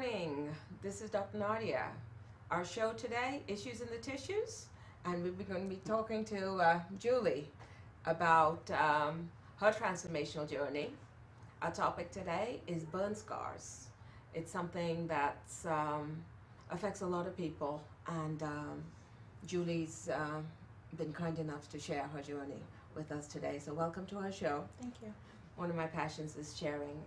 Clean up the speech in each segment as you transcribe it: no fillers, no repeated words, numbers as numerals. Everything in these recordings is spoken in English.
morning. This is Dr. Nadia. Our show today, Issues in the Tissues, and we're going to be talking to Julie about her transformational journey. Our topic today is burn scars. It's something that affects a lot of people, and Julie's been kind enough to share her journey with us today. So welcome to our show. Thank you. One of my passions is sharing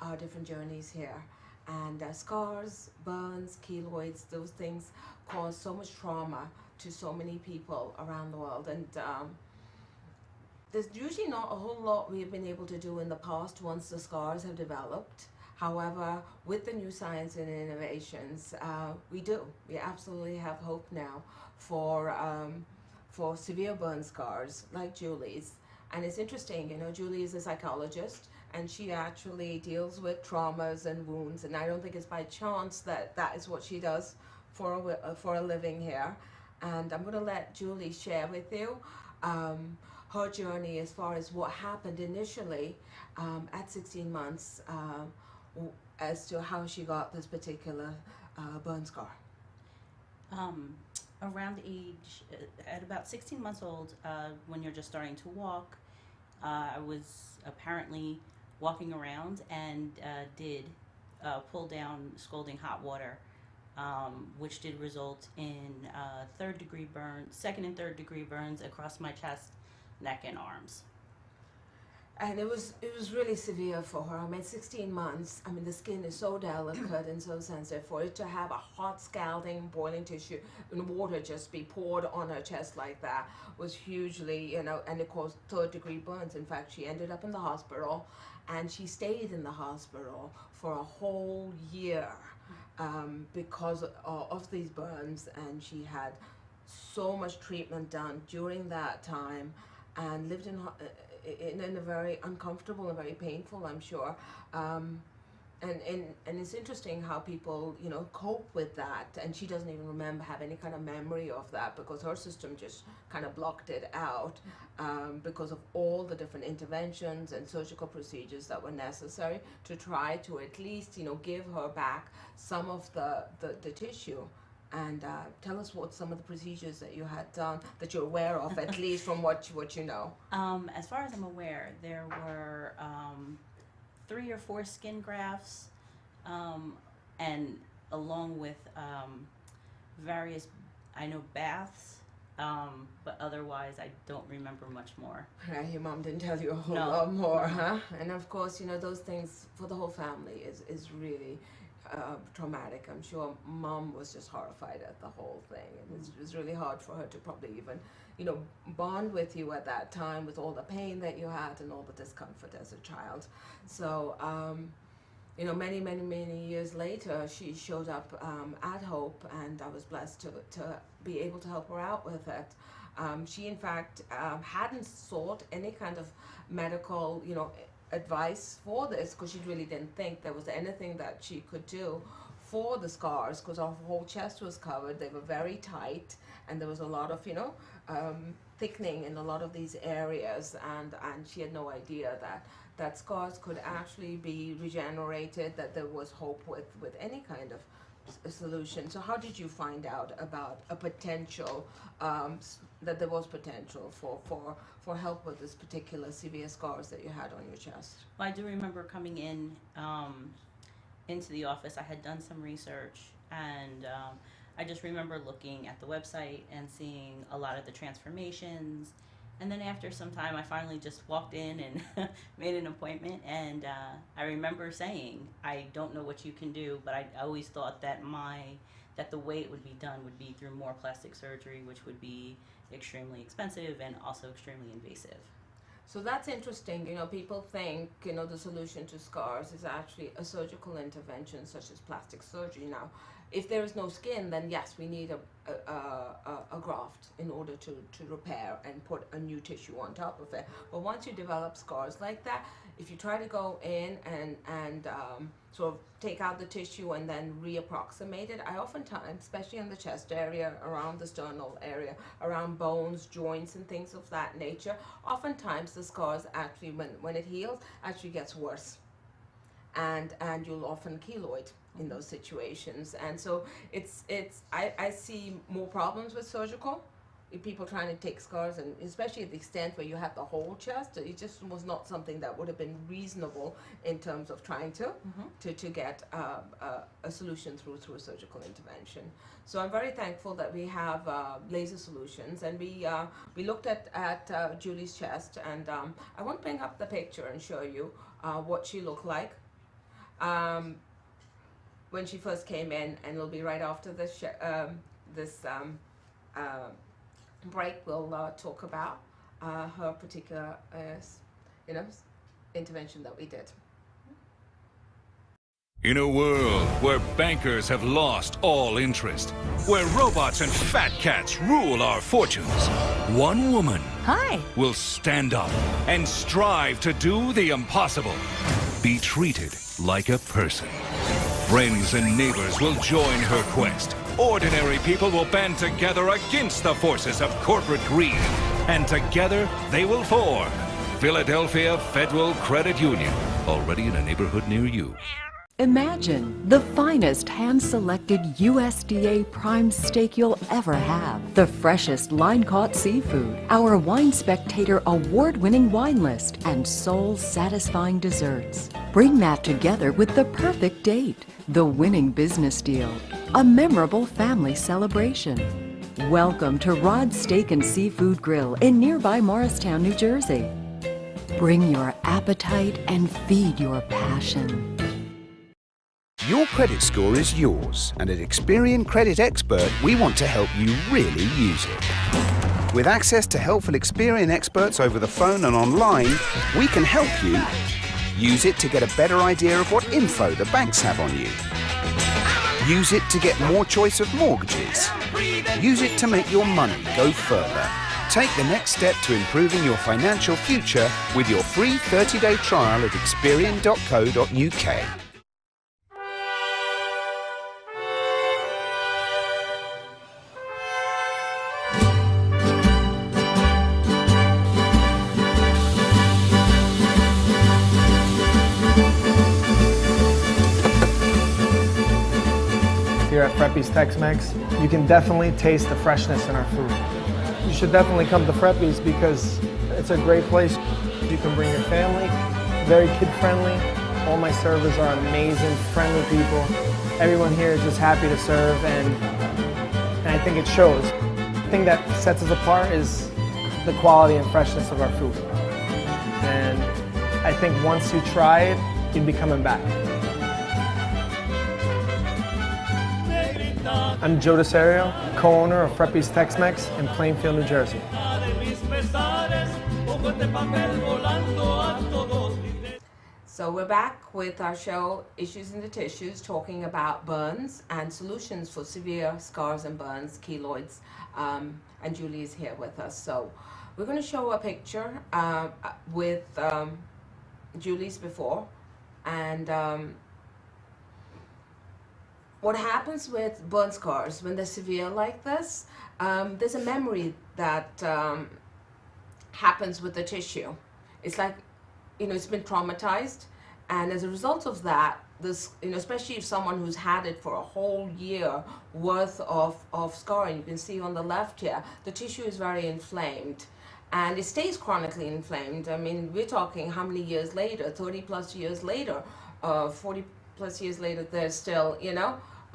our different journeys here. And scars, burns, keloids, those things cause so much trauma to so many people around the world. And there's usually not a whole lot we've been able to do in the past once the scars have developed. However, with the new science and innovations, we absolutely have hope now for severe burn scars like Julie's. And it's interesting, Julie is a psychologist, and she actually deals with traumas and wounds, and I don't think it's by chance that that is what she does for a living here. And I'm going to let Julie share with you her journey as far as what happened initially at 16 months as to how she got this particular burn scar. Around age, at about 16 months old, when you're just starting to walk, I was apparently walking around and did pull down scalding hot water, which did result in second and third degree burns across my chest, neck, and arms. And it was really severe for her. 16 months, the skin is so delicate and so sensitive. For it to have a hot, scalding, boiling tissue and water just be poured on her chest like that was hugely, and it caused third degree burns. In fact, she ended up in the hospital, and she stayed in the hospital for a whole year because of these burns, and she had so much treatment done during that time and lived in a very uncomfortable and very painful, I'm sure. And it's interesting how people, cope with that. And she doesn't even have any kind of memory of that because her system just kind of blocked it out because of all the different interventions and surgical procedures that were necessary to try to at least, give her back some of the tissue. And tell us what some of the procedures that you had done that you're aware of, at least from what you know. As far as I'm aware, there were 3 or 4 skin grafts, and along with various, baths, but otherwise I don't remember much more. Right, your mom didn't tell you a whole No. lot more, huh? And of course, those things for the whole family is really traumatic. I'm sure mom was just horrified at the whole thing, and it was really hard for her to probably even, bond with you at that time with all the pain that you had and all the discomfort as a child. So, many years later, she showed up at Hope, and I was blessed to be able to help her out with it. She, in fact, hadn't sought any kind of medical, advice for this because she really didn't think there was anything that she could do for the scars because her whole chest was covered. They were very tight, and there was a lot of thickening in a lot of these areas, and she had no idea that scars could actually be regenerated, that there was hope with any kind of a solution. So how did you find out about a potential that there was potential for help with this particular severe scars that you had on your chest? Well, I do remember coming into the office. I had done some research, and I just remember looking at the website and seeing a lot of the transformations. And then after some time, I finally just walked in and made an appointment. And I remember saying, I don't know what you can do, but I always thought that the way it would be done would be through more plastic surgery, which would be extremely expensive and also extremely invasive. So that's interesting. People think, the solution to scars is actually a surgical intervention such as plastic surgery. Now, if there is no skin, then yes, we need a graft in order to repair and put a new tissue on top of it. But once you develop scars like that, if you try to go in and sort of take out the tissue and then reapproximate it, I oftentimes, especially in the chest area, around the sternal area, around bones, joints, and things of that nature, oftentimes the scars actually, when it heals, actually gets worse. And you'll often keloid. in those situations. And so I see more problems with surgical. People trying to take scars, and especially at the extent where you have the whole chest, it just was not something that would have been reasonable in terms of trying to get a solution through a surgical intervention. So I'm very thankful that we have laser solutions, and we looked at Julie's chest, and I want to bring up the picture and show you what she looked like when she first came in, and it'll be right after this break. We'll talk about her particular intervention that we did. In a world where bankers have lost all interest, where robots and fat cats rule our fortunes, one woman Hi. will stand up and strive to do the impossible. Be treated like a person. Friends and neighbors will join her quest. Ordinary people will band together against the forces of corporate greed. And together they will form Philadelphia Federal Credit Union, already in a neighborhood near you. Imagine the finest hand-selected USDA prime steak you'll ever have. The freshest line-caught seafood, our Wine Spectator award-winning wine list, and soul-satisfying desserts. Bring that together with the perfect date, the winning business deal, a memorable family celebration. Welcome to Rod's Steak and Seafood Grill in nearby Morristown, New Jersey. Bring your appetite and feed your passion. Your credit score is yours, and at Experian Credit Expert, we want to help you really use it. With access to helpful Experian experts over the phone and online, we can help you use it to get a better idea of what info the banks have on you. Use it to get more choice of mortgages. Use it to make your money go further. Take the next step to improving your financial future with your free 30-day trial at experian.co.uk. Here at Freppi's Tex-Mex, you can definitely taste the freshness in our food. You should definitely come to Freppi's because it's a great place. You can bring your family, very kid-friendly. All my servers are amazing, friendly people. Everyone here is just happy to serve, and I think it shows. The thing that sets us apart is the quality and freshness of our food. And I think once you try it, you'd be coming back. I'm Joe DeSario, co-owner of Freppi's Tex-Mex in Plainfield, New Jersey. So we're back with our show, Issues in the Tissues, talking about burns and solutions for severe scars and burns, keloids, and Julie is here with us. So we're going to show a picture with Julie's before, and what happens with burn scars when they're severe like this, there's a memory that happens with the tissue. It's like, it's been traumatized, and as a result of that, this, especially if someone who's had it for a whole year worth of scarring, you can see on the left here, the tissue is very inflamed. And it stays chronically inflamed. I mean, we're talking how many years later, 30 plus years later, 40 plus years later, there's still,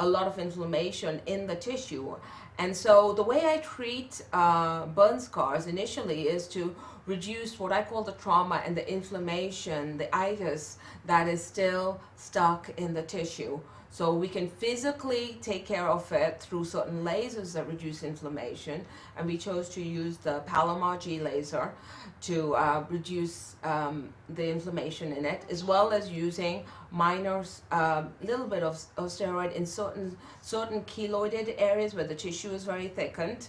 a lot of inflammation in the tissue. And so the way I treat burn scars initially is to reduce what I call the trauma and the inflammation, the itis that is still stuck in the tissue. So we can physically take care of it through certain lasers that reduce inflammation, and we chose to use the Palomar G laser to reduce the inflammation in it, as well as using minor little bit of steroid in certain keloided areas where the tissue is very thickened,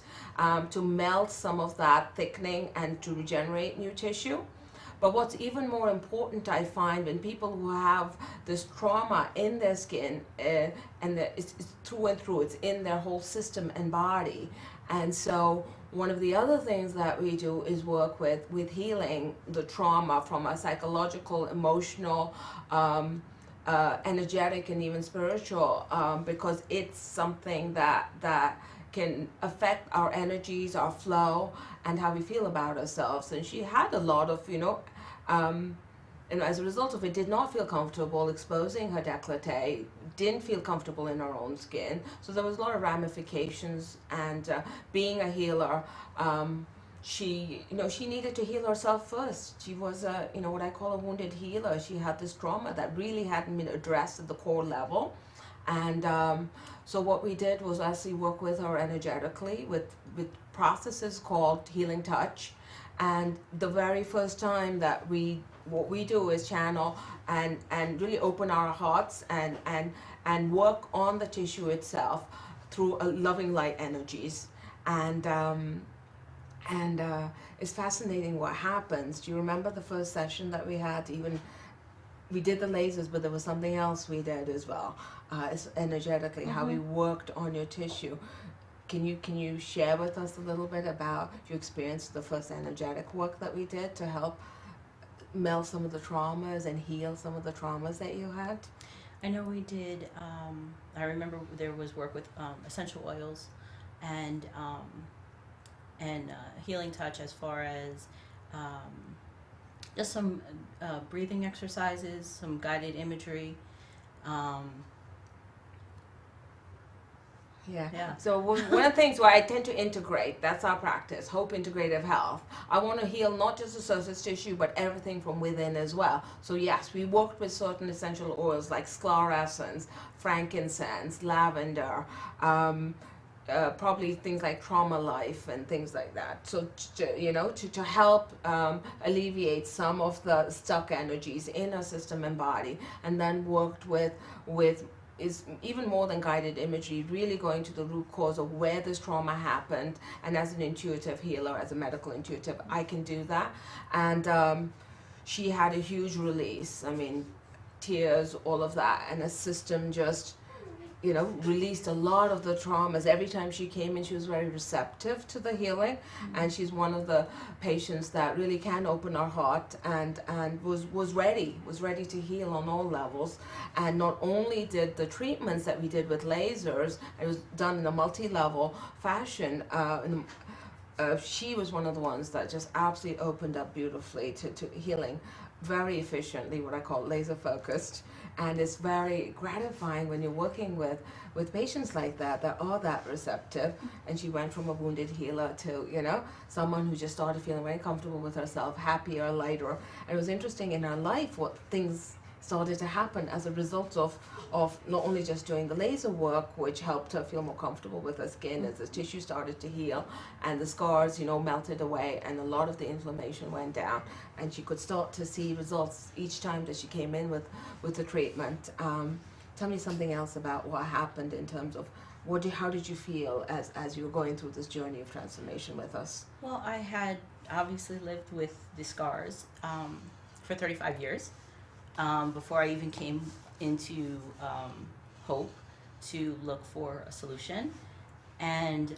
to melt some of that thickening and to regenerate new tissue. But what's even more important, I find, when people who have this trauma in their skin, and it's through and through, it's in their whole system and body. And so one of the other things that we do is work with healing the trauma from a psychological, emotional, energetic and even spiritual, because it's something that can affect our energies, our flow, and how we feel about ourselves. And she had a lot of, and as a result of it, did not feel comfortable exposing her décolleté, didn't feel comfortable in her own skin. So there was a lot of ramifications. And being a healer, she needed to heal herself first. She was what I call a wounded healer. She had this trauma that really hadn't been addressed at the core level. And so what we did was actually work with her energetically with processes called healing touch. And the very first time that what we do is channel and really open our hearts and work on the tissue itself through loving light energies. And it's fascinating what happens. Do you remember the first session that we had? We did the lasers, but there was something else we did as well, energetically, how we worked on your tissue. Can you share with us a little bit about your experience, the first energetic work that we did to help melt some of the traumas and heal some of the traumas that you had? I know we did, I remember there was work with essential oils and healing touch, as far as just some breathing exercises, some guided imagery. Yeah. So one of the things where I tend to integrate, that's our practice, Hope Integrative Health. I want to heal not just the surface tissue, but everything from within as well. So yes, we worked with certain essential oils like sklar essence, frankincense, lavender, probably things like Trauma Life and things like that. So to help alleviate some of the stuck energies in our system and body, and then worked with is even more than guided imagery, really going to the root cause of where this trauma happened. And as an intuitive healer, as a medical intuitive, I can do that. And she had a huge release. I mean, tears, all of that, and the system just released a lot of the traumas. Every time she came in, she was very receptive to the healing. And she's one of the patients that really can open her heart and was ready to heal on all levels. And not only did the treatments that we did with lasers, it was done in a multi-level fashion, she was one of the ones that just absolutely opened up beautifully to healing very efficiently, what I call laser focused. And it's very gratifying when you're working with patients like that are that receptive. And she went from a wounded healer to, someone who just started feeling very comfortable with herself, happier, lighter. And it was interesting in her life what things started to happen as a result of not only just doing the laser work, which helped her feel more comfortable with her skin as the tissue started to heal and the scars, melted away, and a lot of the inflammation went down, and she could start to see results each time that she came in with the treatment. Tell me something else about what happened in terms of how did you feel as you were going through this journey of transformation with us? Well, I had obviously lived with the scars for 35 years. Before I even came into Hope to look for a solution, and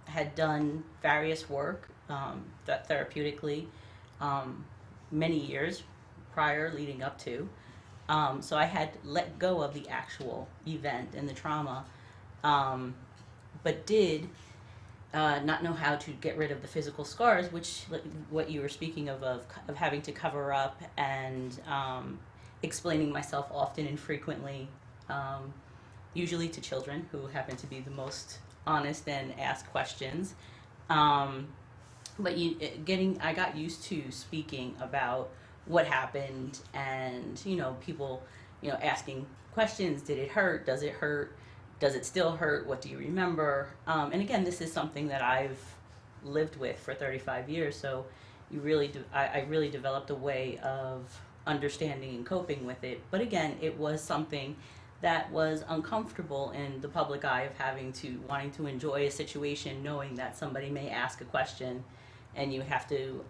had done various work that therapeutically many years prior leading up to. So I had let go of the actual event and the trauma, but did not know how to get rid of the physical scars, which what you were speaking of having to cover up and explaining myself often and frequently, usually to children who happen to be the most honest and ask questions. But I got used to speaking about what happened, and people asking questions. Did it hurt? Does it hurt? Does it still hurt? What do you remember? And again, this is something that I've lived with for 35 years, so I really developed a way of understanding and coping with it. But again, it was something that was uncomfortable in the public eye of wanting to enjoy a situation, knowing that somebody may ask a question and you have to,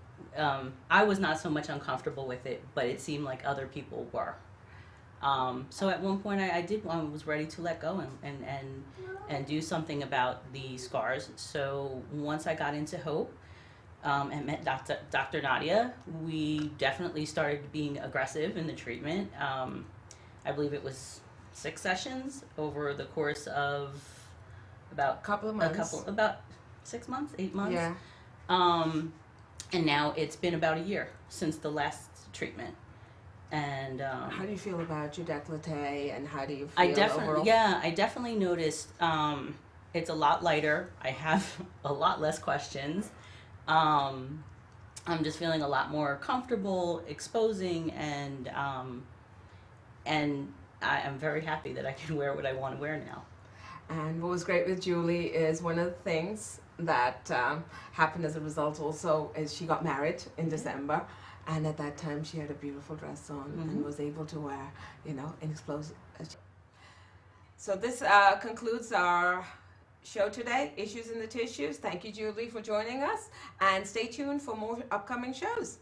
I was not so much uncomfortable with it, but it seemed like other people were. So at one point I was ready to let go and do something about the scars. So once I got into Hope, and met Dr. Nadia, we definitely started being aggressive in the treatment. I believe it was 6 sessions over the course of about Couple of months. about 6 months, 8 months. Yeah. And now it's been about a year since the last treatment. And How do you feel about your décolleté, and how do you feel I definitely, overall? yeah, I definitely noticed it's a lot lighter. I have a lot less questions. I'm just feeling a lot more comfortable exposing, and I am very happy that I can wear what I want to wear now. And what was great with Julie is one of the things that happened as a result also is she got married in December, and at that time she had a beautiful dress on and was able to wear, an explosive. So this concludes our show today, Issues in the Tissues. Thank you, Julie, for joining us, and stay tuned for more upcoming shows.